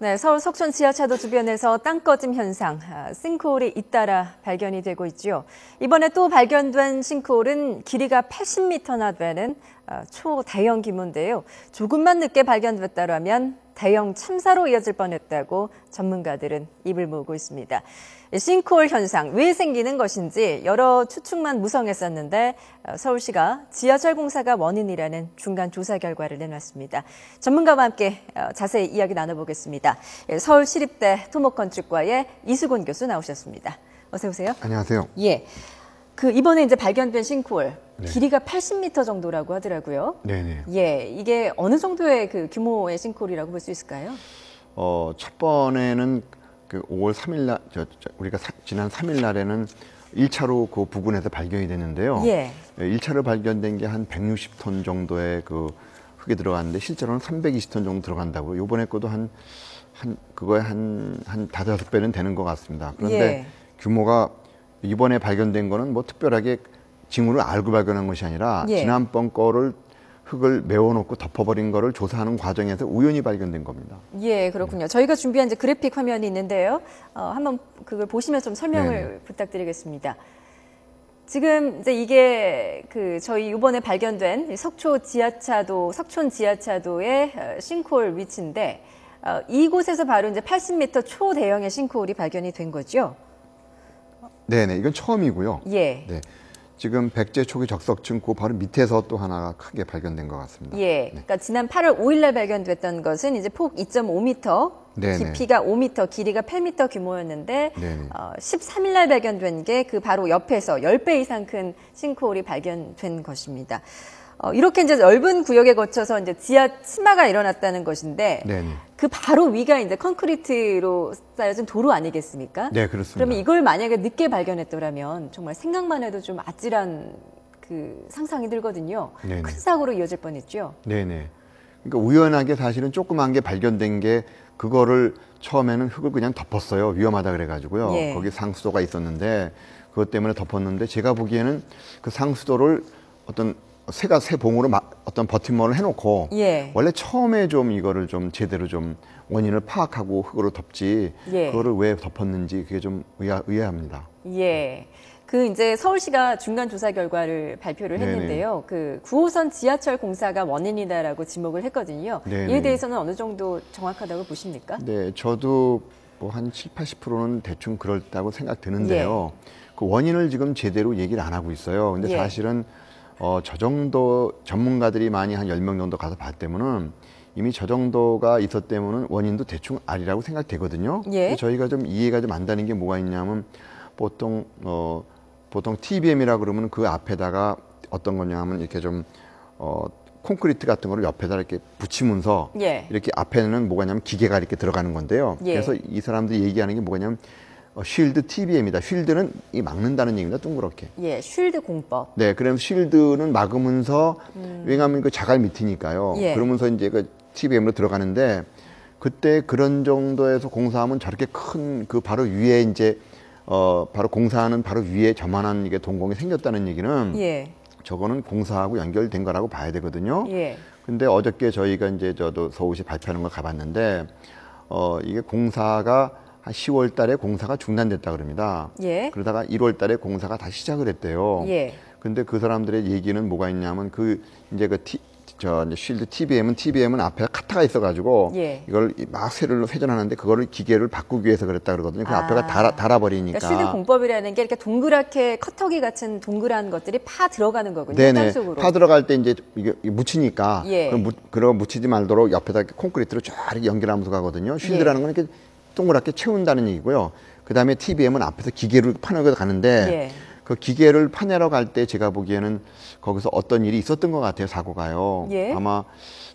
네, 서울 석촌 지하차도 주변에서 땅꺼짐 현상, 싱크홀이 잇따라 발견이 되고 있죠. 이번에 또 발견된 싱크홀은 길이가 80m나 되는 초대형 규모인데요. 조금만 늦게 발견됐다면 대형 참사로 이어질 뻔했다고 전문가들은 입을 모으고 있습니다. 싱크홀 현상 왜 생기는 것인지 여러 추측만 무성했었는데 서울시가 지하철 공사가 원인이라는 중간 조사 결과를 내놨습니다. 전문가와 함께 자세히 이야기 나눠보겠습니다. 서울시립대 토목건축과의 이수곤 교수 나오셨습니다. 어서 오세요. 안녕하세요. 예, 이번에 이제 발견된 싱크홀 네. 길이가 80m 정도라고 하더라고요. 네네. 예, 이게 어느 정도의 그 규모의 싱크홀이라고 볼 수 있을까요? 첫 번에는 그 5월 3일 날, 우리가 지난 3일 날에는 1차로 그 부근에서 발견이 됐는데요. 예. 1차로 발견된 게 한 160톤 정도의 그 흙이 들어갔는데 실제로는 320톤 정도 들어간다고. 요번에 것도 그거에 한 5배는 되는 것 같습니다. 그런데 예. 규모가 이번에 발견된 거는 뭐 특별하게 징후를 알고 발견한 것이 아니라 예. 지난번 거를 흙을 메워놓고 덮어버린 거를 조사하는 과정에서 우연히 발견된 겁니다. 예, 그렇군요. 저희가 준비한 이제 그래픽 화면이 있는데요. 한번 그걸 보시면 좀 설명을 네네. 부탁드리겠습니다. 지금 이제 이게 저희 이번에 발견된 석촌 지하차도의 싱크홀 위치인데 이곳에서 바로 이제 80m 초대형의 싱크홀이 발견이 된 거죠. 네네, 이건 처음이고요. 예. 네. 지금 백제 초기 적석층 그 바로 밑에서 또 하나가 크게 발견된 것 같습니다. 예. 네. 그러니까 지난 8월 5일 날 발견됐던 것은 이제 폭 2.5m, 네네. 깊이가 5m, 길이가 8m 규모였는데 네네. 13일 날 발견된 게 그 바로 옆에서 10배 이상 큰 싱크홀이 발견된 것입니다. 이렇게 이제 넓은 구역에 거쳐서 이제 지하 침하가 일어났다는 것인데 네네. 그 바로 위가 이제 콘크리트로 쌓여진 도로 아니겠습니까? 네, 그렇습니다. 그러면 이걸 만약에 늦게 발견했더라면 정말 생각만 해도 좀 아찔한 상상이 들거든요. 네네. 큰 사고로 이어질 뻔했죠. 네네. 그러니까 우연하게 사실은 조그만 게 발견된 게 그거를 처음에는 흙을 그냥 덮었어요. 위험하다 그래가지고요. 예. 거기 상수도가 있었는데 그것 때문에 덮었는데 제가 보기에는 그 상수도를 어떤 새 봉으로 어떤 버팀목을 해놓고 예. 원래 처음에 좀 이거를 좀 제대로 좀 원인을 파악하고 흙으로 덮지 예. 그거를 왜 덮었는지 그게 좀 의아합니다. 예. 이제 서울시가 중간 조사 결과를 발표를 네네. 했는데요. 9호선 지하철 공사가 원인이다라고 지목을 했거든요. 네네. 이에 대해서는 어느 정도 정확하다고 보십니까? 네, 저도 뭐 한 70~80%는 대충 그렇다고 생각드는데요. 그 원인을 지금 제대로 얘기를 안 하고 있어요. 근데 예. 사실은 저 정도 전문가들이 많이 한 10명 정도 가서 봤다면은 이미 저 정도가 있었다면은 원인도 대충 알이라고 생각되거든요. 예. 저희가 좀 이해가 좀 안 되는 게 뭐가 있냐면 보통 TBM이라 그러면 그 앞에다가 어떤 거냐면 이렇게 좀 콘크리트 같은 거를 옆에다 이렇게 붙이면서 예. 이렇게 앞에는 뭐가 있냐면 기계가 이렇게 들어가는 건데요. 예. 그래서 이 사람들이 얘기하는 게 뭐가 있냐면 쉴드 TBM이다. 쉴드는 이 막는다는 얘기입니다. 둥그렇게. 예, 쉴드 공법. 네, 그래서 쉴드는 막으면서 왜냐하면 그 자갈 밑이니까요. 예. 그러면서 이제 그 TBM으로 들어가는데 그때 그런 정도에서 공사하면 저렇게 큰 그 바로 위에 이제 바로 공사하는 바로 위에 저만한 이게 동공이 생겼다는 얘기는 예. 저거는 공사하고 연결된 거라고 봐야 되거든요. 예. 근데 어저께 저희가 이제 저도 서울시 발표하는 걸 가봤는데 이게 공사가 한 10월 달에 공사가 중단됐다 그럽니다. 예. 그러다가 1월 달에 공사가 다시 시작을 했대요. 예. 근데 그 사람들의 얘기는 뭐가 있냐면 이제 쉴드 TBM은 앞에 카타가 있어가지고 예. 이걸 막 회전하는데 그거를 기계를 바꾸기 위해서 그랬다 그러거든요. 그 앞에가 달아버리니까. 그러니까 쉴드 공법이라는 게 이렇게 동그랗게 커터기 같은 동그란 것들이 파 들어가는 거군요. 네네. 땅속으로. 파 들어갈 때 이제 이게 묻히니까 예. 그럼 묻히지 말도록 옆에다 콘크리트로 쫙 이렇게 연결하면서 가거든요. 쉴드라는 건 이렇게 동그랗게 채운다는 얘기고요. 그 다음에 TBM은 앞에서 기계를 파내러 가는데 예. 그 기계를 파내러 갈 때 제가 보기에는 거기서 어떤 일이 있었던 것 같아요. 사고가요. 예. 아마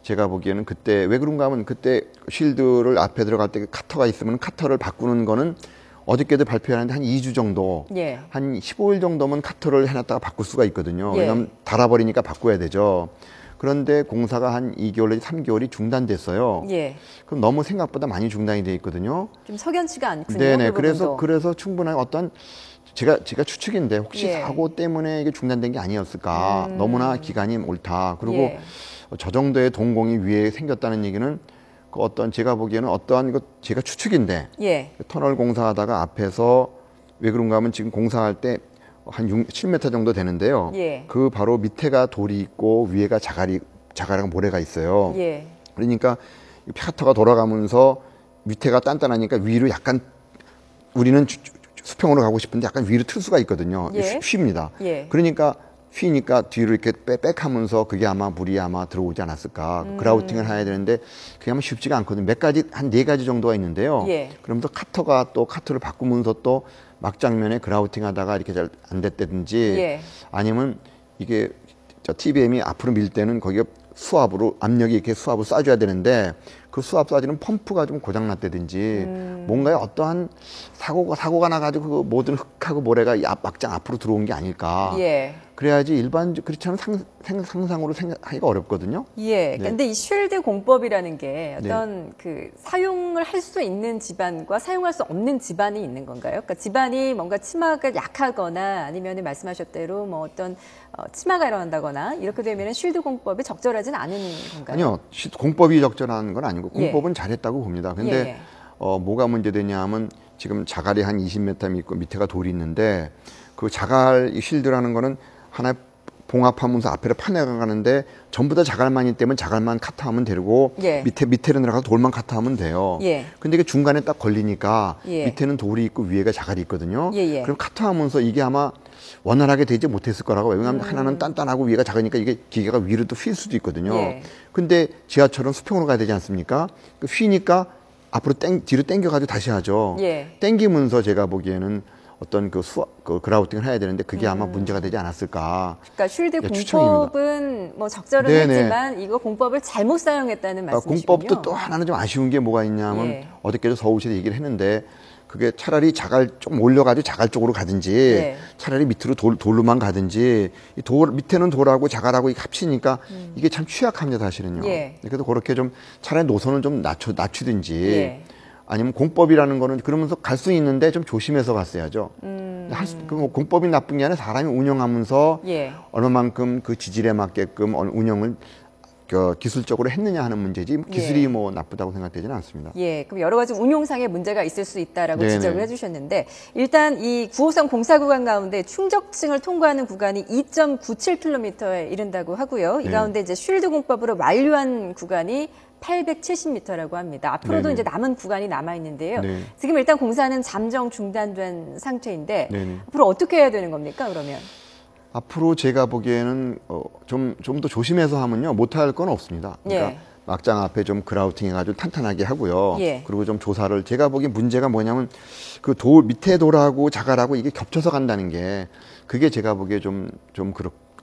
제가 보기에는 그때 왜 그런가 하면 그때 쉴드를 앞에 들어갈 때 카터가 있으면 카터를 바꾸는 거는 어저께도 발표하는데 한 2주 정도, 예. 한 15일 정도면 카터를 해놨다가 바꿀 수가 있거든요. 예. 왜냐하면 달아버리니까 바꿔야 되죠. 그런데 공사가 한 2개월 내지 3개월이 중단됐어요. 예. 그럼 너무 생각보다 많이 중단이 돼 있거든요. 좀 석연치가 않군요. 네네. 그 부분도. 그래서 충분한 어떤 제가 추측인데 혹시 예. 사고 때문에 이게 중단된 게 아니었을까. 너무나 기간이 옳다. 그리고 예. 저 정도의 동공이 위에 생겼다는 얘기는 그 어떤 제가 보기에는 어떠한 것 제가 추측인데 예. 터널 공사하다가 앞에서 왜 그런가 하면 지금 공사할 때 한 7m 정도 되는데요. 예. 그 바로 밑에가 돌이 있고 위에가 자갈이랑 모래가 있어요. 예. 그러니까 펴터가 돌아가면서 밑에가 단단하니까 위로 약간 우리는 수평으로 가고 싶은데 약간 위로 틀 수가 있거든요. 예. 쉽니다. 예. 그러니까 휘니까 뒤로 이렇게 빽빽하면서 그게 아마 물이 아마 들어오지 않았을까. 그라우팅을 해야 되는데 그게 아마 쉽지가 않거든요. 몇 가지, 한 4가지 정도가 있는데요. 예. 그러면서 카터가 또 카터를 바꾸면서 또 막장면에 그라우팅 하다가 이렇게 잘 안 됐다든지 예. 아니면 이게 TBM이 앞으로 밀 때는 거기가 수압으로 압력이 이렇게 수압을 쏴줘야 되는데 그 수압 쏴주는 펌프가 좀 고장났다든지 뭔가에 어떠한 사고가 나가지고 그 모든 흙하고 모래가 막장 앞으로 들어온 게 아닐까. 예. 그래야지 그렇지 않으면 상상으로 생각하기가 어렵거든요. 예. 네. 근데 이 쉴드 공법이라는 게 어떤 그 사용을 할 수 있는 집안과 사용할 수 없는 집안이 있는 건가요? 그러니까 집안이 뭔가 치마가 약하거나 아니면 말씀하셨 대로 뭐 어떤 치마가 일어난다거나 이렇게 되면 쉴드 공법이 적절하진 않은 건가요? 아니요. 공법이 적절한 건 아니고 예. 공법은 잘했다고 봅니다. 근데 예. 뭐가 문제되냐 하면 지금 자갈이 한 20m 있고 밑에가 돌이 있는데 그 자갈 쉴드라는 거는 하나의 봉합하면서 앞에를 파내가는데 전부 다 자갈만 있기 때문에 자갈만 카트하면 되고 예. 밑에로 내려가서 돌만 카트하면 돼요. 예. 근데 이게 중간에 딱 걸리니까 예. 밑에는 돌이 있고 위에가 자갈이 있거든요. 예. 그럼 카트하면서 이게 아마 원활하게 되지 못했을 거라고. 왜냐하면 하나는 단단하고 위가 작으니까 이게 기계가 위로 또 휠 수도 있거든요. 예. 근데 지하철은 수평으로 가야 되지 않습니까? 휘니까 앞으로 뒤로 당겨가지고 다시 하죠. 예. 당기면서 제가 보기에는 어떤 그 그라우팅을 해야 되는데 그게 아마 문제가 되지 않았을까. 그러니까 쉴드 예, 공법은 뭐 적절은 네네. 했지만 이거 공법을 잘못 사용했다는 말씀이시군요. 공법도 또 하나는 좀 아쉬운 게 뭐가 있냐면 예. 어저께도 서울시에서 얘기를 했는데 그게 차라리 자갈 좀 올려가지고 자갈 쪽으로 가든지 예. 차라리 밑으로 돌로만 가든지 밑에는 돌하고 자갈하고 합치니까 이게 참 취약합니다 사실은요. 예. 그래서 그렇게 좀 차라리 노선을 좀 낮추든지 예. 아니면 공법이라는 거는 그러면서 갈 수 있는데 좀 조심해서 갔어야죠. 공법이 나쁜 게 아니라 사람이 운영하면서 예. 얼마만큼 그 지질에 맞게끔 운영을 기술적으로 했느냐 하는 문제지 기술이 예. 뭐 나쁘다고 생각되지는 않습니다. 예, 그럼 여러 가지 운용상의 문제가 있을 수 있다라고 네네. 지적을 해주셨는데 일단 이 9호선 공사 구간 가운데 충적층을 통과하는 구간이 2.97km에 이른다고 하고요. 이 네. 가운데 이제 쉴드 공법으로 완료한 구간이 870m라고 합니다. 앞으로도 네네. 이제 남은 구간이 남아 있는데요. 네. 지금 일단 공사는 잠정 중단된 상태인데 네네. 앞으로 어떻게 해야 되는 겁니까? 그러면? 앞으로 제가 보기에는 좀 더 조심해서 하면요 못할 건 없습니다. 그러니까 예. 막장 앞에 좀 그라우팅 해가지고 탄탄하게 하고요. 예. 그리고 좀 조사를 제가 보기엔 문제가 뭐냐면 그 밑에 돌하고 자갈하고 이게 겹쳐서 간다는 게 그게 제가 보기에 좀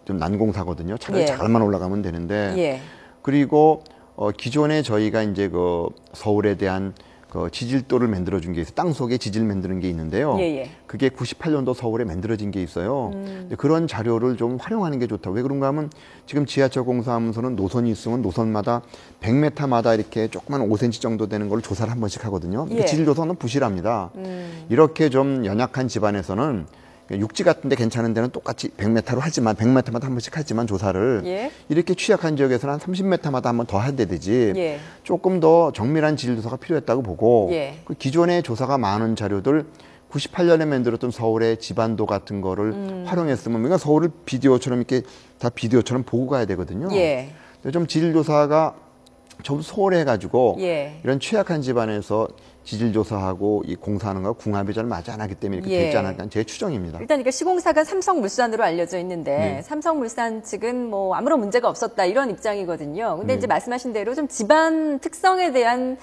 난공사거든요. 차라리 예. 자갈만 올라가면 되는데 예. 그리고 기존에 저희가 이제 그 서울에 대한 그 지질도를 만들어준 게 있어요. 땅 속에 지질 만드는 게 있는데요. 예. 그게 98년도 서울에 만들어진 게 있어요. 그런 자료를 좀 활용하는 게 좋다. 왜 그런가 하면 지금 지하철 공사하면서는 노선이 있으면 노선마다 100m마다 이렇게 조그만 5cm 정도 되는 걸 조사를 한 번씩 하거든요. 예. 지질 조사는 부실합니다. 이렇게 좀 연약한 집안에서는 육지 같은데 괜찮은 데는 똑같이 100m로 하지만 100m마다 한 번씩 하지만 조사를 예. 이렇게 취약한 지역에서는 한 30m마다 한 번 더 해야 되지 예. 조금 더 정밀한 지질 조사가 필요했다고 보고 예. 그 기존의 조사가 많은 자료들 98년에 만들었던 서울의 지반도 같은 거를 활용했으면 우리가 서울을 비디오처럼 이렇게 다 비디오처럼 보고 가야 되거든요. 예. 근데 좀 지질 조사가 좀 소홀해가지고 예. 이런 취약한 집안에서 지질 조사하고 이 공사하는 거 궁합이 잘 맞지 않았기 때문에 이렇게 예. 됐지 않을까 제 추정입니다. 일단 이게 시공사가 삼성물산으로 알려져 있는데 네. 삼성물산 측은 뭐 아무런 문제가 없었다 이런 입장이거든요. 근데 네. 이제 말씀하신 대로 좀 집안 특성에 대한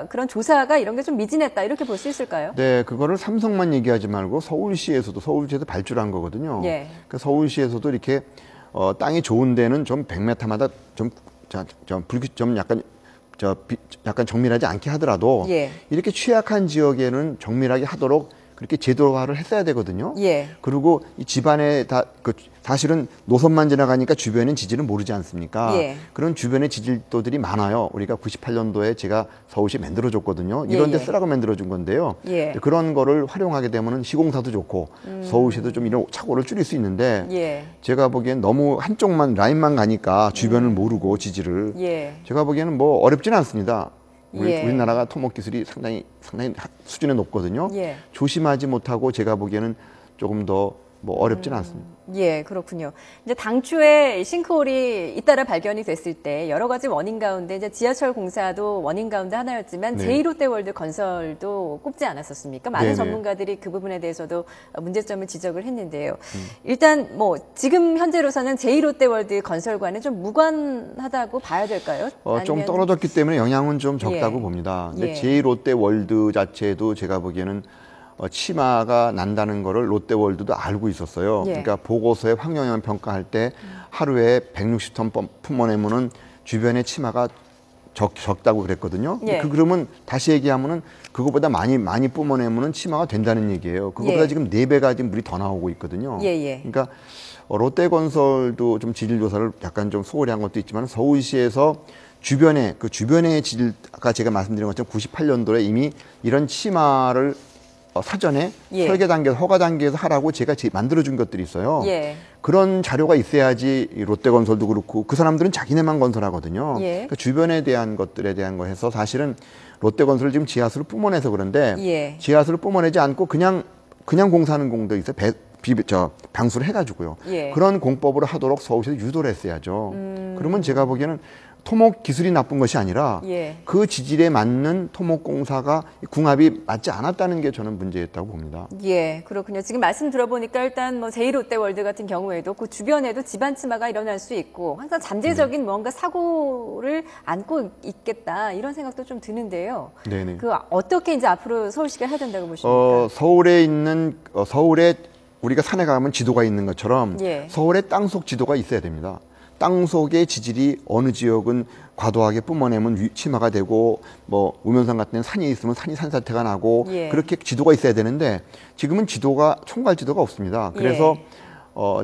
그런 조사가 이런 게 좀 미진했다 이렇게 볼 수 있을까요? 네, 그거를 삼성만 얘기하지 말고 서울시에서도 발주를 한 거거든요. 예. 그러니까 서울시에서도 이렇게 땅이 좋은 데는 좀 100m마다 좀 약간 정밀하지 않게 하더라도 예. 이렇게 취약한 지역에는 정밀하게 하도록 그렇게 제도화를 했어야 되거든요. 예. 그리고 이 집안에 사실은 노선만 지나가니까 주변엔 지질은 모르지 않습니까? 예. 그런 주변의 지질도들이 많아요. 우리가 98년도에 제가 서울시 만들어줬거든요. 이런 데 예. 쓰라고 만들어준 건데요. 예. 그런 거를 활용하게 되면 시공사도 좋고 서울시도 좀 이런 착오를 줄일 수 있는데 예. 제가 보기엔 너무 한쪽만 라인만 가니까 주변을 모르고 지질을 예. 제가 보기에는 뭐 어렵지는 않습니다. 예. 우리나라가 토목 기술이 상당히 수준이 높거든요. 예. 조심하지 못하고 제가 보기에는 조금 더 뭐 어렵지는 않습니다. 예, 그렇군요. 이제 당초에 싱크홀이 잇따라 발견이 됐을 때 여러 가지 원인 가운데 이제 지하철 공사도 원인 가운데 하나였지만 네. 제2롯데월드 건설도 꼽지 않았었습니까? 많은 네네. 전문가들이 그 부분에 대해서도 문제점을 지적을 했는데요. 일단 뭐 지금 현재로서는 제2롯데월드 건설과는 좀 무관하다고 봐야 될까요? 좀 아니면- 떨어졌기 때문에 영향은 좀 적다고 예. 봅니다. 근데 예. 제2롯데월드 자체도 제가 보기에는 치마가 난다는 거를 롯데월드도 알고 있었어요. 예. 그러니까 보고서에 환경영향 평가할 때 하루에 160톤 뿜어내면은 주변에 치마가 적다고 그랬거든요. 예. 그러면 다시 얘기하면은 그거보다 많이 뿜어내면은 치마가 된다는 얘기예요. 그거보다 예. 지금 4배가 지금 물이 더 나오고 있거든요. 예, 예. 그러니까 롯데건설도 좀 지질 조사를 약간 좀 소홀히 한 것도 있지만 서울시에서 주변의 지질, 아까 제가 말씀드린 것처럼 98년도에 이미 이런 치마를 사전에 예. 설계 단계에서 허가 단계에서 하라고 제가 만들어준 것들이 있어요. 예. 그런 자료가 있어야지 이 롯데건설도 그렇고 그 사람들은 자기네만 건설하거든요. 예. 그러니까 주변에 대한 것들에 대한 거 해서 사실은 롯데건설 지금 지하수를 뿜어내서 그런데 예. 지하수를 뿜어내지 않고 그냥 공사하는 공도 있어요. 방수를 해가지고요. 예. 그런 공법으로 하도록 서울시에서 유도를 했어야죠. 그러면 제가 보기에는 토목 기술이 나쁜 것이 아니라 예. 그 지질에 맞는 토목 공사가 궁합이 맞지 않았다는 게 저는 문제였다고 봅니다. 예, 그렇군요. 지금 말씀 들어보니까 일단 뭐 제2롯데월드 같은 경우에도 그 주변에도 집안 치마가 일어날 수 있고 항상 잠재적인 뭔가 사고를 안고 있겠다 이런 생각도 좀 드는데요. 네네. 그 어떻게 이제 앞으로 서울시가 해야 된다고 보십니까? 서울에 우리가 산에 가면 지도가 있는 것처럼 예. 서울에 땅속 지도가 있어야 됩니다. 땅속의 지질이 어느 지역은 과도하게 뿜어내면 치마가 되고 뭐 우면산 같은 데는 산이 있으면 산이 산사태가 나고 예. 그렇게 지도가 있어야 되는데 지금은 총괄 지도가 없습니다. 그래서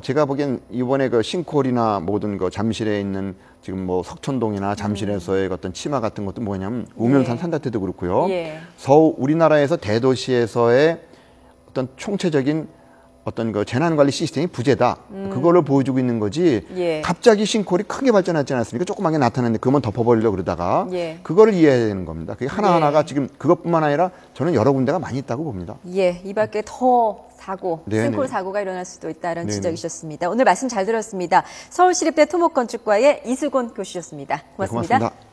제가 보기엔 이번에 그 싱크홀이나 모든 그 잠실에 있는 지금 뭐 석천동이나 잠실에서의 어떤 치마 같은 것도 뭐냐면 우면산 예. 산사태도 그렇고요. 예. 우리나라에서 대도시에서의 어떤 총체적인 어떤 그 재난관리 시스템이 부재다. 그거를 보여주고 있는 거지. 예. 갑자기 싱크홀이 크게 발전하지 않았습니까? 조그맣게 나타났는데 그것만 덮어버리려고 그러다가 예. 그거를 이해해야 되는 겁니다. 그게 하나하나가 예. 지금 그것뿐만 아니라 저는 여러 군데가 많이 있다고 봅니다. 예, 이 밖에 더 사고, 네네. 싱크홀 사고가 일어날 수도 있다는 네네. 지적이셨습니다. 오늘 말씀 잘 들었습니다. 서울시립대 토목건축과의 이수곤 교수였습니다. 고맙습니다. 고맙습니다.